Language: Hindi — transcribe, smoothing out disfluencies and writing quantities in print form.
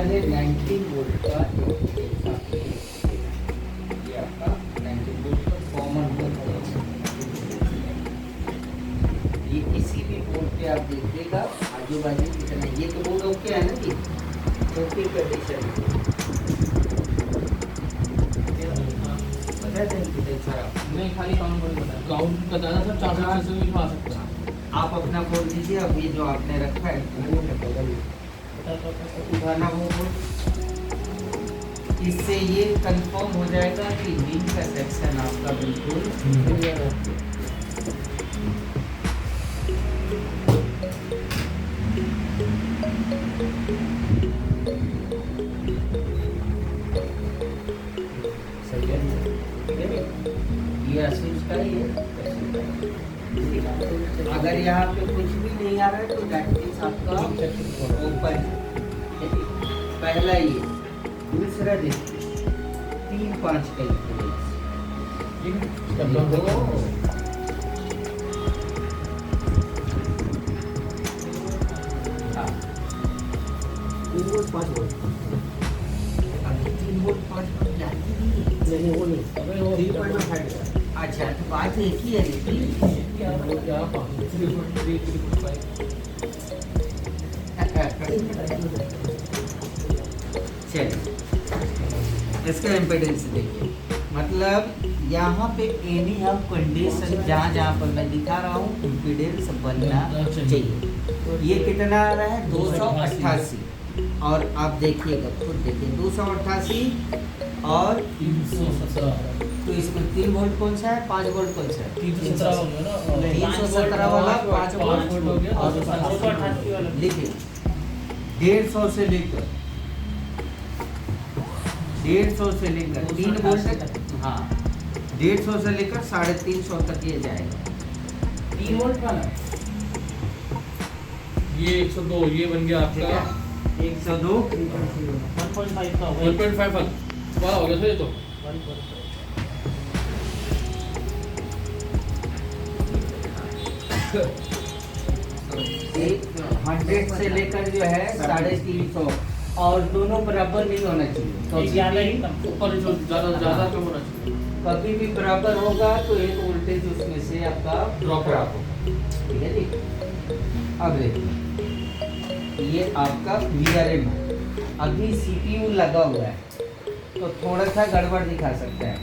है 19 वोल्ट का ये आपका 19 वोल्ट का कॉमन बोर्ड है। ये किसी भी बोर्ड पे आप देखिएगा आजू बाजू कितना, ये तो बोर्ड ओके है ना जी, ओके कंडीशन नहीं खाली काउंट कर बताया, काउंट बताया था 400 भी खा सकता है। आप अपना खोल दीजिए। अब ये जो आपने रखा है उठाना वो बोर्ड, इससे ये कंफर्म हो जाएगा कि नीम का सेक्शन आपका बिल्कुल सही है। ये असूस का ही है। अगर यहाँ पे कुछ भी नहीं आ रहा है तो दैट मीन्स आपका ओपन। पहला ये, दूसरा देखिए 3-5 का इंपीडेंस। हाँ 3 वोल्ट 5 वोल्ट, 3 वोल्ट 5 वोल्ट जाती नहीं, वो नहीं, 3.5। अच्छा तो बात एक ही है चलिए इसका इम्पिडेंस देखिए। मतलब यहाँ पे एनी ऑफ कंडीशन जहाँ जहाँ पर मैं दिखा रहा हूँ इम्पिडेंस बनना चाहिए। ये कितना आ रहा है 288, और आप देखिएगा खुद देखिए 288 और 317। तो इसमें 3 वोल्ट कौन सा है, 5 वोल्ट कौन सा है? 317 वाला 5 वोल्ट हो गया और 288 वाला देखिए 150 से लेकर 3 वोल्ट तक, हाँ 150 से लेकर 350 तक ये जाएगा। 3 वोल्ट का ना, ये 102 ये बन गया आपका 102 1.5 का 1.5 वाला हो गया। तो 100 से लेकर जो है 350, और दोनों बराबर नहीं होना चाहिए। ऊपर जो ज़्यादा कम होना चाहिए। कभी भी बराबर होगा तो एक वोल्टेज उसमें से आपका ड्रॉप होगा। ठीक है जी। अब देखिए ये आपका VRM है, अभी CPU लगा हुआ है तो थोड़ा सा गड़बड़ दिखा सकता है।